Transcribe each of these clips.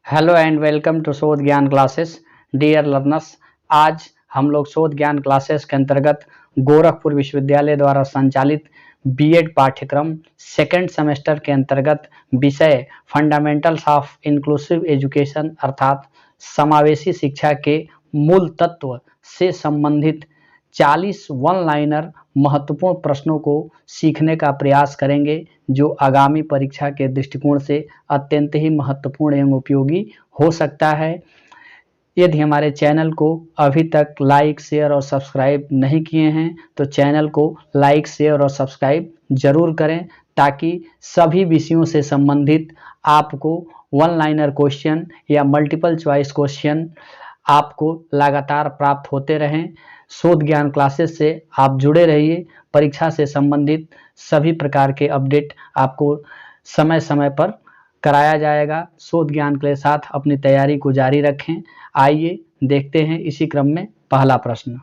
Hello and welcome to शोध ज्ञान classes. Dear learners, आज हम लोग शोध ज्ञान क्लासेस के अंतर्गत गोरखपुर विश्वविद्यालय द्वारा संचालित बीएड पाठ्यक्रम सेकेंड सेमेस्टर के अंतर्गत विषय फंडामेंटल्स ऑफ इंक्लूसिव एजुकेशन अर्थात समावेशी शिक्षा के मूल तत्व से संबंधित 40 वन लाइनर महत्वपूर्ण प्रश्नों को सीखने का प्रयास करेंगे, जो आगामी परीक्षा के दृष्टिकोण से अत्यंत ही महत्वपूर्ण एवं उपयोगी हो सकता है। यदि हमारे चैनल को अभी तक लाइक, शेयर और सब्सक्राइब नहीं किए हैं तो चैनल को लाइक, शेयर और सब्सक्राइब जरूर करें, ताकि सभी विषयों से संबंधित आपको वन लाइनर क्वेश्चन या मल्टीपल चॉइस क्वेश्चन आपको लगातार प्राप्त होते रहें। शोध ज्ञान क्लासेस से आप जुड़े रहिए। परीक्षा से संबंधित सभी प्रकार के अपडेट आपको समय समय पर कराया जाएगा। शोध ज्ञान के साथ अपनी तैयारी को जारी रखें। आइए देखते हैं इसी क्रम में पहला प्रश्न।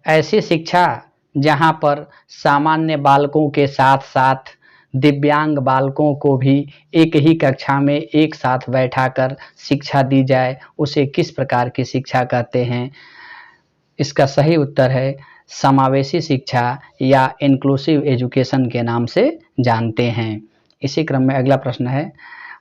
ऐसी शिक्षा जहां पर सामान्य बालकों के साथ साथ दिव्यांग बालकों को भी एक ही कक्षा में एक साथ बैठाकर शिक्षा दी जाए, उसे किस प्रकार की शिक्षा कहते हैं? इसका सही उत्तर है समावेशी शिक्षा या इंक्लूसिव एजुकेशन के नाम से जानते हैं। इसी क्रम में अगला प्रश्न है,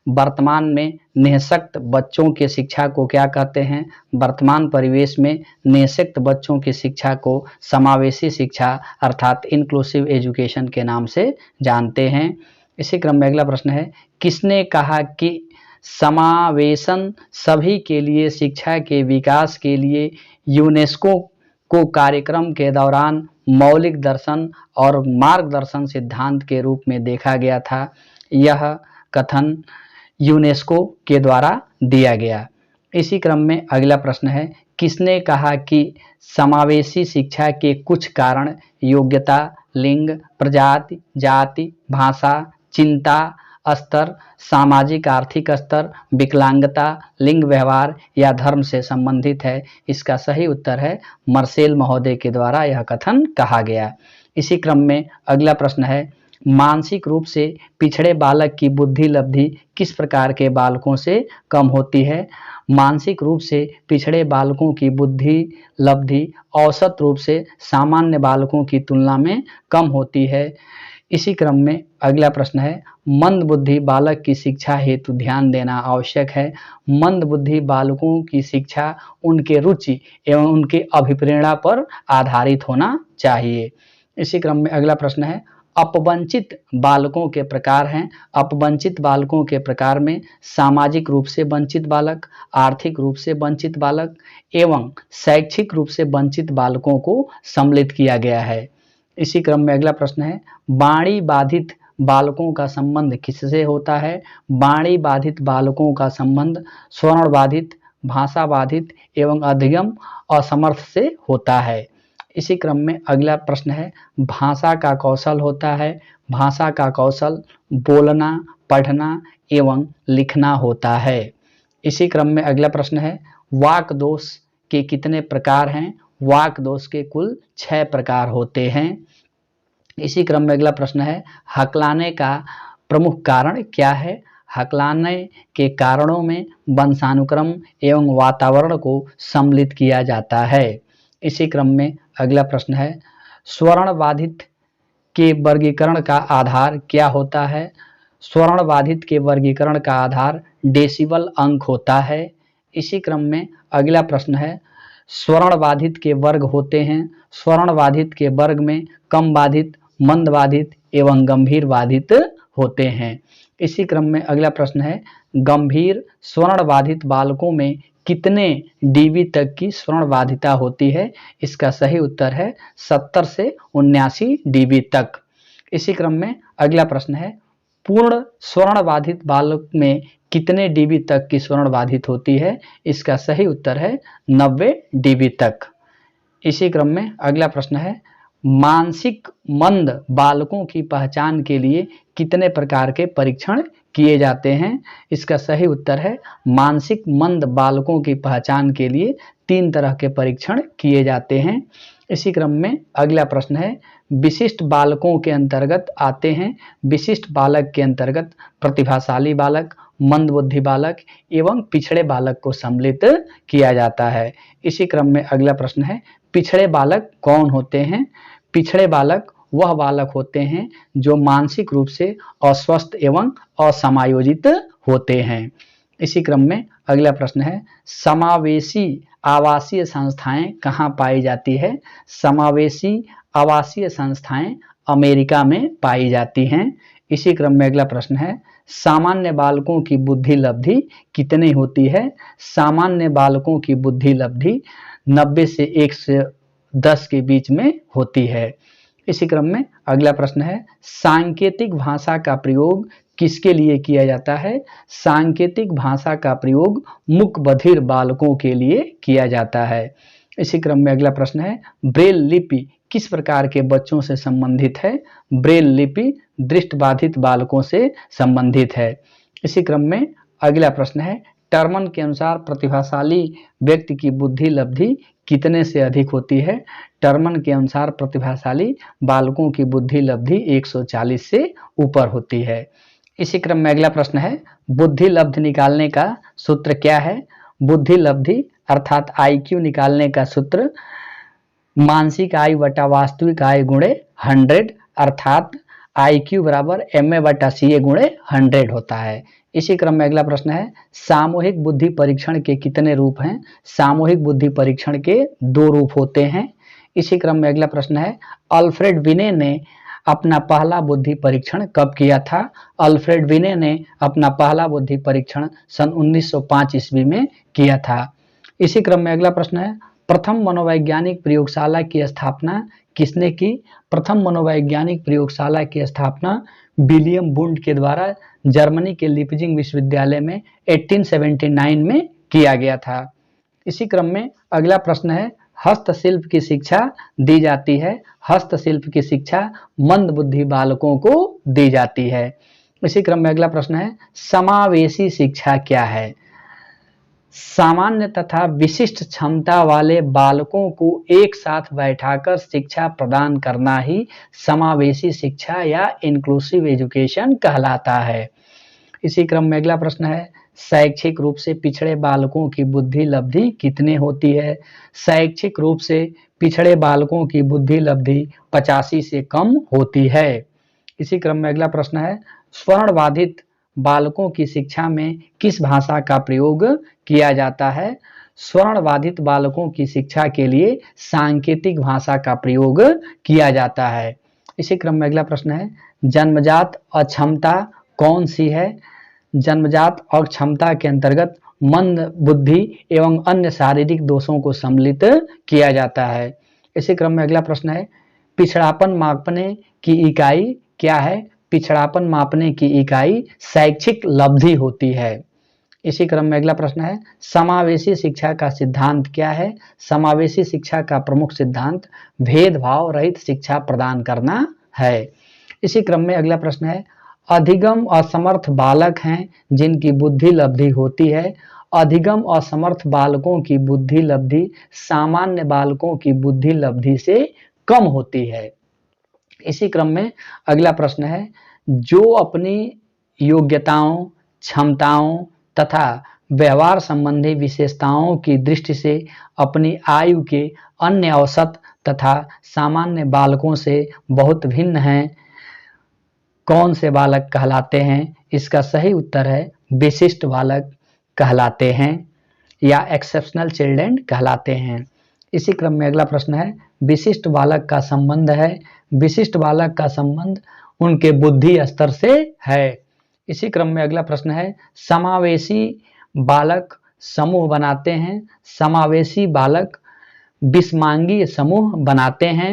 वर्तमान में निःशक्त बच्चों की शिक्षा को क्या कहते हैं? वर्तमान परिवेश में निःशक्त बच्चों की शिक्षा को समावेशी शिक्षा अर्थात इंक्लूसिव एजुकेशन के नाम से जानते हैं। इसी क्रम में अगला प्रश्न है, किसने कहा कि समावेशन सभी के लिए शिक्षा के विकास के लिए यूनेस्को को कार्यक्रम के दौरान मौलिक दर्शन और मार्गदर्शन सिद्धांत के रूप में देखा गया था? यह कथन यूनेस्को के द्वारा दिया गया। इसी क्रम में अगला प्रश्न है, किसने कहा कि समावेशी शिक्षा के कुछ कारण योग्यता, लिंग, प्रजाति, जाति, भाषा, चिंता स्तर, सामाजिक आर्थिक स्तर, विकलांगता, लिंग व्यवहार या धर्म से संबंधित है? इसका सही उत्तर है मार्शेल महोदय के द्वारा यह कथन कहा गया। इसी क्रम में अगला प्रश्न है, मानसिक रूप से पिछड़े बालक की बुद्धि लब्धि किस प्रकार के बालकों से कम होती है? मानसिक रूप से पिछड़े बालकों की बुद्धि लब्धि औसत रूप से सामान्य बालकों की तुलना में कम होती है। इसी क्रम में अगला प्रश्न है, मंद बुद्धि बालक की शिक्षा हेतु ध्यान देना आवश्यक है। मंद बुद्धि बालकों की शिक्षा उनके रुचि एवं उनके अभिप्रेरणा पर आधारित होना चाहिए। इसी क्रम में अगला प्रश्न है, अपवंचित बालकों के प्रकार हैं। अपवंचित बालकों के प्रकार में सामाजिक रूप से वंचित बालक, आर्थिक रूप से वंचित बालक एवं शैक्षिक रूप से वंचित बालकों को सम्मिलित किया गया है। इसी क्रम में अगला प्रश्न है, वाणी बाधित बालकों का संबंध किससे होता है? वाणी बाधित बालकों का संबंध श्रवण बाधित, भाषा बाधित एवं अधिगम असमर्थ से होता है। इसी क्रम में अगला प्रश्न है, भाषा का कौशल होता है। भाषा का कौशल बोलना, पढ़ना एवं लिखना होता है। इसी क्रम में अगला प्रश्न है, वाक दोष के कितने प्रकार हैं? वाक दोष के कुल 6 प्रकार होते हैं। इसी क्रम में अगला प्रश्न है, हकलाने का प्रमुख कारण क्या है? हकलाने के कारणों में वंशानुक्रम एवं वातावरण को सम्मिलित किया जाता है। इसी क्रम में अगला प्रश्न है, स्वर्ण बाधित के वर्गीकरण का आधार क्या होता है? स्वर्ण बाधित के वर्गीकरण का आधार डेसिबल अंक होता है। इसी क्रम में अगला प्रश्न है, स्वर्ण बाधित के वर्ग होते हैं। स्वर्ण बाधित के वर्ग में कम बाधित, मंद बाधित एवं गंभीर बाधित होते हैं। इसी क्रम में अगला प्रश्न है, गंभीर स्वर्ण बाधित बालकों में कितने डीबी तक की स्वर्ण बाधिता होती है? इसका सही उत्तर है 70 से 79 डीबी तक। इसी क्रम में अगला प्रश्न है, पूर्ण स्वर्ण बाधित बालक में कितने डीबी तक की स्वर्ण बाधित होती है? इसका सही उत्तर है 90 डीबी तक। इसी क्रम में अगला प्रश्न है, मानसिक मंद बालकों की पहचान के लिए कितने प्रकार के परीक्षण किए जाते हैं? इसका सही उत्तर है मानसिक मंद बालकों की पहचान के लिए 3 तरह के परीक्षण किए जाते हैं। इसी क्रम में अगला प्रश्न है, विशिष्ट बालकों के अंतर्गत आते हैं। विशिष्ट बालक के अंतर्गत प्रतिभाशाली बालक, मंदबुद्धि बालक एवं पिछड़े बालक को सम्मिलित किया जाता है। इसी क्रम में अगला प्रश्न है, पिछड़े बालक कौन होते हैं? पिछड़े बालक वह बालक होते हैं जो मानसिक रूप से अस्वस्थ एवं असमायोजित होते हैं। इसी क्रम में अगला प्रश्न है, समावेशी आवासीय संस्थाएं कहाँ पाई जाती है? समावेशी आवासीय संस्थाएं अमेरिका में पाई जाती हैं। इसी क्रम में अगला प्रश्न है, सामान्य बालकों की बुद्धि लब्धि कितनी होती है? सामान्य बालकों की बुद्धि लब्धि 90 से 110 के बीच में होती है। इसी क्रम में अगला प्रश्न है, सांकेतिक भाषा का प्रयोग किसके लिए किया जाता है? सांकेतिक भाषा का प्रयोग मूक बधिर बालकों के लिए किया जाता है। इसी क्रम में अगला प्रश्न है, ब्रेल लिपि किस प्रकार के बच्चों से संबंधित है? ब्रेल लिपि दृष्टिबाधित बालकों से संबंधित है। इसी क्रम में अगला प्रश्न है, टर्मन के अनुसार प्रतिभाशाली व्यक्ति की बुद्धि लब्धि कितने से अधिक होती है? टर्मन के अनुसार प्रतिभाशाली बालकों की बुद्धि लब्धि 140 से ऊपर होती है। इसी क्रम में अगला प्रश्न है, बुद्धि लब्धि निकालने का सूत्र क्या है? बुद्धि लब्धि अर्थात IQ निकालने का सूत्र मानसिक आयु बटा वास्तविक आयु गुणे 100 अर्थात IQ बराबर MA/CA गुणे 100 होता है। इसी क्रम में अगला प्रश्न है, सामूहिक बुद्धि परीक्षण के कितने रूप हैं? सामूहिक बुद्धि परीक्षण के 2 रूप होते हैं। इसी क्रम में अगला प्रश्न है, अल्फ्रेड विने ने अपना पहला बुद्धि परीक्षण कब किया था? अल्फ्रेड विने ने अपना पहला बुद्धि परीक्षण सन 1905 ईस्वी में किया था। इसी क्रम में अगला प्रश्न है, प्रथम मनोवैज्ञानिक प्रयोगशाला की स्थापना किसने की? प्रथम मनोवैज्ञानिक प्रयोगशाला की स्थापना विलियम वुंड के द्वारा जर्मनी के लीपजिग विश्वविद्यालय में 1879 में किया गया था। इसी क्रम में अगला प्रश्न है, हस्तशिल्प की शिक्षा दी जाती है। हस्तशिल्प की शिक्षा मंदबुद्धि बालकों को दी जाती है। इसी क्रम में अगला प्रश्न है, समावेशी शिक्षा क्या है? सामान्य तथा विशिष्ट क्षमता वाले बालकों को एक साथ बैठाकर शिक्षा प्रदान करना ही समावेशी शिक्षा या इंक्लूसिव एजुकेशन कहलाता है। इसी क्रम में अगला प्रश्न है, शैक्षिक रूप से पिछड़े बालकों की बुद्धि लब्धि कितनी होती है? शैक्षिक रूप से पिछड़े बालकों की बुद्धि लब्धि 85 से कम होती है। इसी क्रम में अगला प्रश्न है, स्वर्णबाधित बालकों की शिक्षा में किस भाषा का प्रयोग किया जाता है? स्वर्णबाधित बालकों की शिक्षा के लिए सांकेतिक भाषा का प्रयोग किया जाता है। इसी क्रम में अगला प्रश्न है, जन्मजात अक्षमता कौन सी है? जन्मजात अक्षमता के अंतर्गत मंद बुद्धि एवं अन्य शारीरिक दोषों को सम्मिलित किया जाता है। इसी क्रम में अगला प्रश्न है, पिछड़ापन मापने की इकाई क्या है? पिछड़ापन मापने की इकाई शैक्षिक लब्धि होती है। इसी क्रम में अगला प्रश्न है, समावेशी शिक्षा का सिद्धांत क्या है? समावेशी शिक्षा का प्रमुख सिद्धांत भेदभाव रहित शिक्षा प्रदान करना है। इसी क्रम में अगला प्रश्न है, अधिगम असमर्थ बालक हैं जिनकी बुद्धि लब्धि होती है। अधिगम असमर्थ बालकों की बुद्धि लब्धि सामान्य बालकों की बुद्धि लब्धि से कम होती है। इसी क्रम में अगला प्रश्न है, जो अपनी योग्यताओं, क्षमताओं तथा व्यवहार संबंधी विशेषताओं की दृष्टि से अपनी आयु के अन्य औसत तथा सामान्य बालकों से बहुत भिन्न हैं, कौन से बालक कहलाते हैं? इसका सही उत्तर है विशिष्ट बालक कहलाते हैं या एक्सेप्शनल चिल्ड्रन कहलाते हैं। इसी क्रम में अगला प्रश्न है, विशिष्ट बालक का संबंध है। विशिष्ट बालक का संबंध उनके बुद्धि स्तर से है। इसी क्रम में अगला प्रश्न है, समावेशी बालक समूह बनाते हैं। समावेशी बालक विषमांगी समूह बनाते हैं।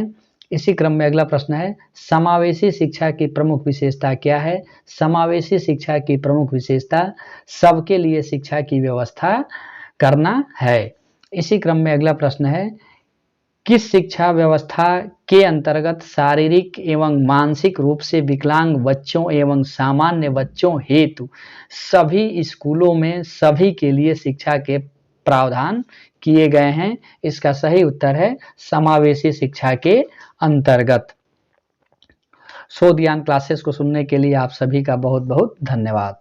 इसी क्रम में अगला प्रश्न है, समावेशी शिक्षा की प्रमुख विशेषता क्या है? समावेशी शिक्षा की प्रमुख विशेषता सबके लिए शिक्षा की व्यवस्था करना है। इसी क्रम में अगला प्रश्न है, किस शिक्षा व्यवस्था के अंतर्गत शारीरिक एवं मानसिक रूप से विकलांग बच्चों एवं सामान्य बच्चों हेतु सभी स्कूलों में सभी के लिए शिक्षा के प्रावधान किए गए हैं? इसका सही उत्तर है समावेशी शिक्षा के अंतर्गत। शोध ज्ञान क्लासेस को सुनने के लिए आप सभी का बहुत बहुत धन्यवाद।